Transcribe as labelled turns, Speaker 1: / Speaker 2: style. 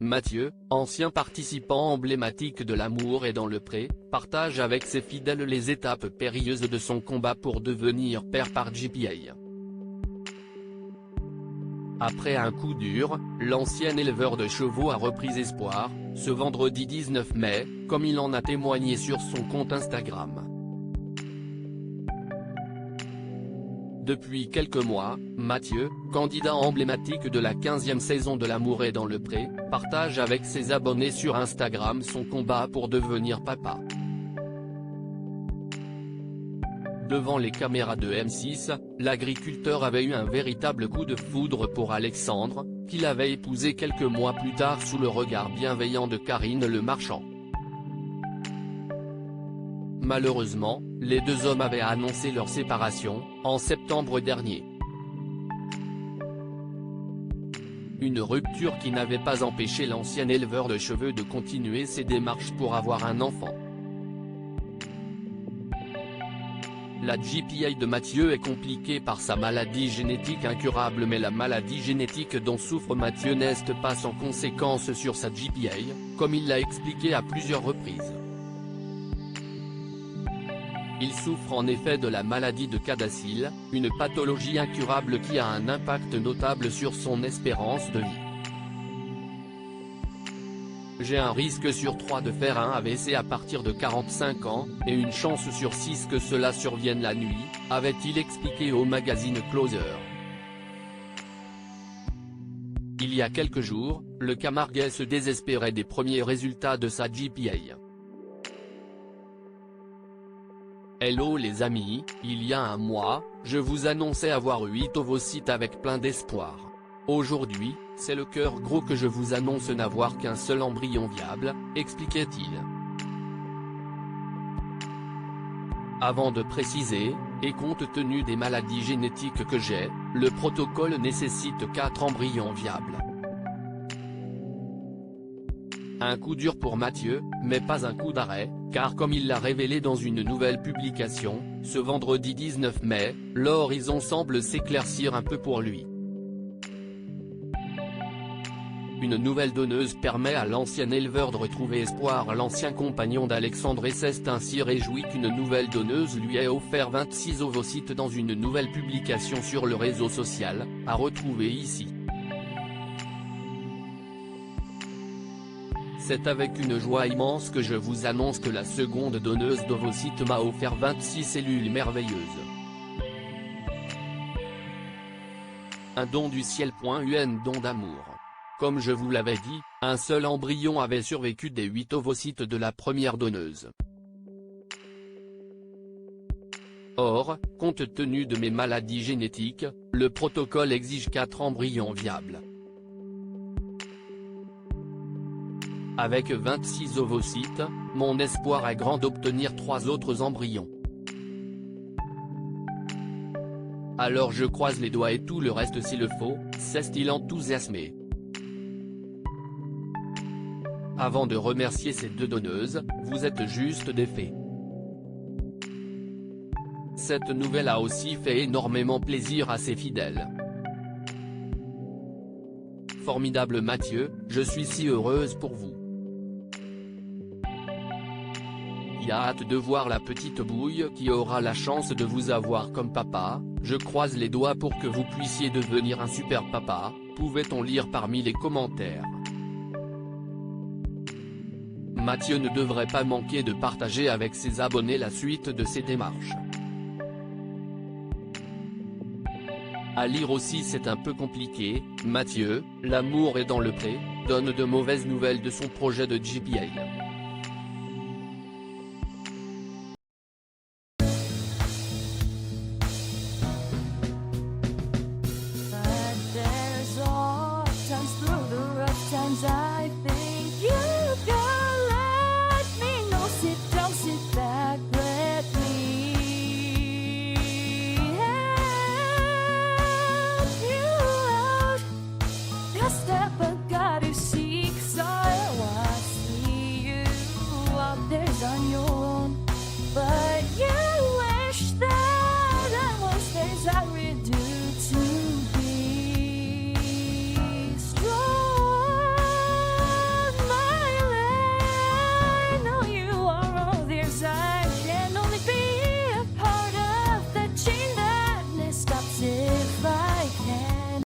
Speaker 1: Mathieu, ancien participant emblématique de L'amour est dans le pré, partage avec ses fidèles les étapes périlleuses de son combat pour devenir père par GPA. Après un coup dur, l'ancien éleveur de chevaux a repris espoir, ce vendredi 19 mai, comme il en a témoigné sur son compte Instagram. Depuis quelques mois, Mathieu, candidat emblématique de la 15e saison de L'amour est dans le pré, partage avec ses abonnés sur Instagram son combat pour devenir papa. Devant les caméras de M6, l'agriculteur avait eu un véritable coup de foudre pour Alexandre, qu'il avait épousé quelques mois plus tard sous le regard bienveillant de Karine Le Marchand. Malheureusement, les deux hommes avaient annoncé leur séparation, en septembre dernier. Une rupture qui n'avait pas empêché l'ancien éleveur de chevaux de continuer ses démarches pour avoir un enfant. La GPA de Mathieu est compliquée par sa maladie génétique incurable, mais la maladie génétique dont souffre Mathieu n'est pas sans conséquences sur sa GPA, comme il l'a expliqué à plusieurs reprises. Il souffre en effet de la maladie de Cadacil, une pathologie incurable qui a un impact notable sur son espérance de vie. J'ai un risque sur 3 de faire un AVC à partir de 45 ans, et une chance sur 6 que cela survienne la nuit, avait-il expliqué au magazine Closer. Il y a quelques jours, le Camarguais se désespérait des premiers résultats de sa GPA. Hello les amis, il y a un mois, je vous annonçais avoir 8 ovocytes avec plein d'espoir. Aujourd'hui, c'est le cœur gros que je vous annonce n'avoir qu'un seul embryon viable, expliquait-il. Avant de préciser, et compte tenu des maladies génétiques que j'ai, le protocole nécessite 4 embryons viables. Un coup dur pour Mathieu, mais pas un coup d'arrêt, car comme il l'a révélé dans une nouvelle publication, ce vendredi 19 mai, l'horizon semble s'éclaircir un peu pour lui. Une nouvelle donneuse permet à l'ancien éleveur de retrouver espoir. L'ancien compagnon d'Alexandre s'est ainsi réjoui qu'une nouvelle donneuse lui ait offert 26 ovocytes dans une nouvelle publication sur le réseau social, à retrouver ici. C'est avec une joie immense que je vous annonce que la seconde donneuse d'ovocytes m'a offert 26 cellules merveilleuses. Un don du ciel. Un don d'amour. Comme je vous l'avais dit, un seul embryon avait survécu des 8 ovocytes de la première donneuse. Or, compte tenu de mes maladies génétiques, le protocole exige 4 embryons viables. Avec 26 ovocytes, mon espoir est grand d'obtenir 3 autres embryons. Alors je croise les doigts et tout le reste s'il le faut, s'est-il enthousiasmé. Avant de remercier ces deux donneuses, vous êtes juste des fées. Cette nouvelle a aussi fait énormément plaisir à ses fidèles. Formidable Mathieu, je suis si heureuse pour vous. Il a hâte de voir la petite bouille qui aura la chance de vous avoir comme papa, je croise les doigts pour que vous puissiez devenir un super papa, pouvait-on lire parmi les commentaires. Mathieu ne devrait pas manquer de partager avec ses abonnés la suite de ses démarches. À lire aussi, c'est un peu compliqué, Mathieu, l'amour est dans le pré, donne de mauvaises nouvelles de son projet de GPA.
Speaker 2: But there's all times through the rough times